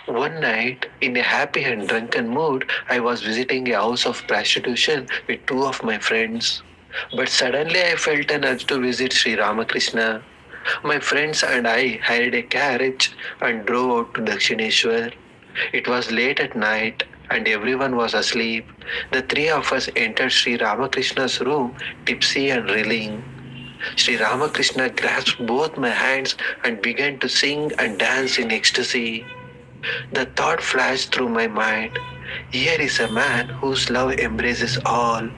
One night, in a happy and drunken mood, I was visiting a house of prostitution with two of my friends. But suddenly I felt an urge to visit Sri Ramakrishna. My friends and I hired a carriage and drove out to Dakshineshwar. It was late at night and everyone was asleep. The three of us entered Sri Ramakrishna's room, tipsy and reeling. Sri Ramakrishna grasped both my hands and began to sing and dance in ecstasy. The thought flashed through my mind. Here is a man whose love embraces all,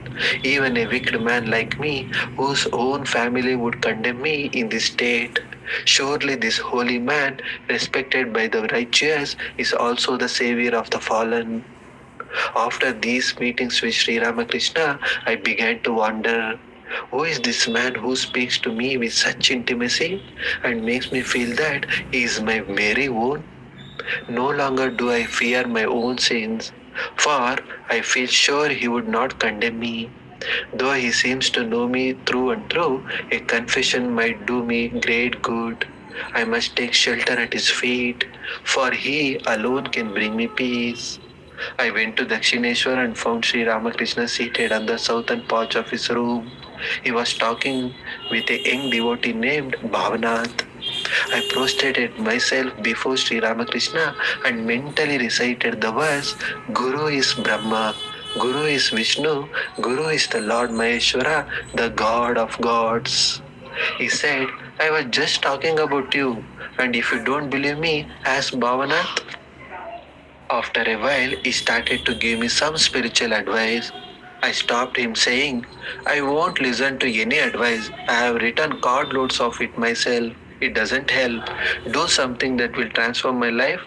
even a wicked man like me, whose own family would condemn me in this state. Surely this holy man, respected by the righteous, is also the savior of the fallen. After these meetings with Sri Ramakrishna, I began to wonder, who is this man who speaks to me with such intimacy and makes me feel that he is my very own? No longer do I fear my own sins, for I feel sure he would not condemn me. Though he seems to know me through and through, a confession might do me great good. I must take shelter at his feet, for he alone can bring me peace. I went to Dakshineshwar and found Sri Ramakrishna seated on the southern porch of his room. He was talking with a young devotee named Bhavanath. I prostrated myself before Sri Ramakrishna and mentally recited the verse Guru is Brahma, Guru is Vishnu, Guru is the Lord Maheshwara, the God of gods. He said, I was just talking about you, and if you don't believe me, ask Bhavanath. After a while, he started to give me some spiritual advice. I stopped him saying, I won't listen to any advice. I have written cardloads of it myself. It doesn't help. Do something that will transform my life.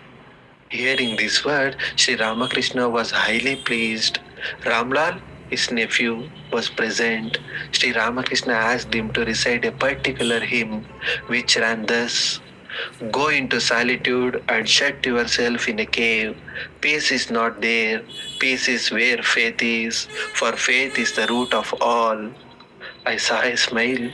Hearing this word, Sri Ramakrishna was highly pleased. Ramlal, his nephew, was present. Sri Ramakrishna asked him to recite a particular hymn, which ran thus. Go into solitude and shut yourself in a cave. Peace is not there. Peace is where faith is, for faith is the root of all. I saw a smile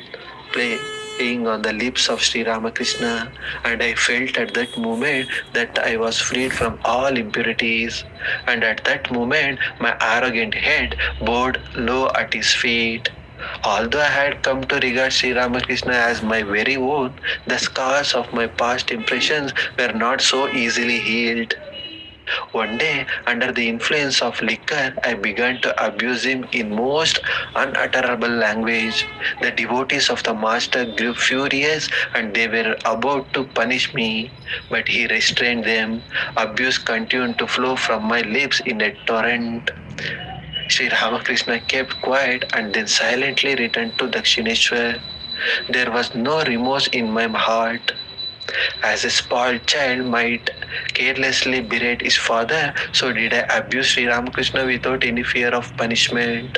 playing on the lips of Sri Ramakrishna, and I felt at that moment that I was freed from all impurities. And at that moment, my arrogant head bowed low at his feet. Although I had come to regard Sri Ramakrishna as my very own, the scars of my past impressions were not so easily healed. One day, under the influence of liquor, I began to abuse him in most unutterable language. The devotees of the Master grew furious and they were about to punish me, but he restrained them. Abuse continued to flow from my lips in a torrent. Sri Ramakrishna kept quiet and then silently returned to Dakshineshwar. There was no remorse in my heart. As a spoiled child might carelessly berate his father, so did I abuse Sri Ramakrishna without any fear of punishment.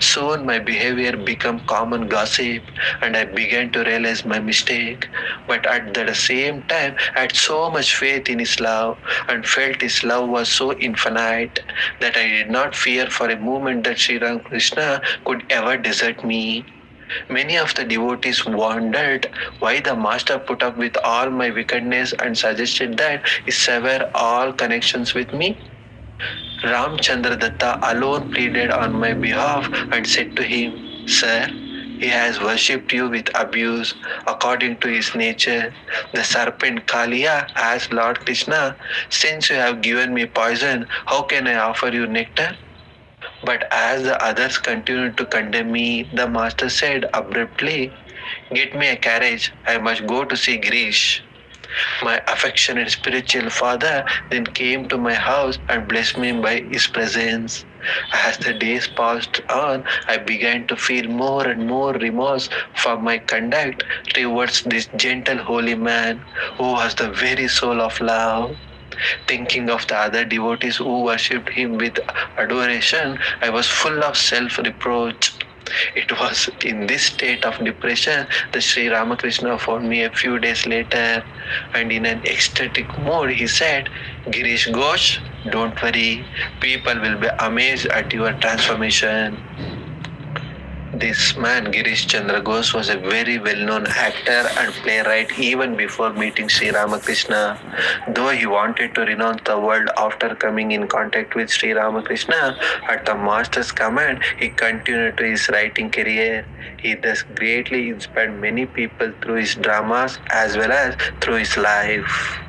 Soon my behavior became common gossip and I began to realize my mistake. But at the same time, I had so much faith in his love and felt his love was so infinite that I did not fear for a moment that Sri Ramakrishna could ever desert me. Many of the devotees wondered why the master put up with all my wickedness and suggested that he sever all connections with me. Ramchandra Datta alone pleaded on my behalf and said to him, Sir, he has worshipped you with abuse according to his nature. The serpent Kaliya asked Lord Krishna, Since you have given me poison, how can I offer you nectar? But as the others continued to condemn me, the master said abruptly, Get me a carriage, I must go to see Girish. My affectionate spiritual father then came to my house and blessed me by his presence. As the days passed on, I began to feel more and more remorse for my conduct towards this gentle holy man who was the very soul of love. Thinking of the other devotees who worshipped him with adoration, I was full of self reproach. It was in this state of depression that Sri Ramakrishna found me a few days later, and in an ecstatic mood he said, Girish Ghosh, don't worry, people will be amazed at your transformation. This man, Girish Chandra Ghosh, was a very well-known actor and playwright even before meeting Sri Ramakrishna. Though he wanted to renounce the world after coming in contact with Sri Ramakrishna, at the master's command, he continued to his writing career. He thus greatly inspired many people through his dramas as well as through his life.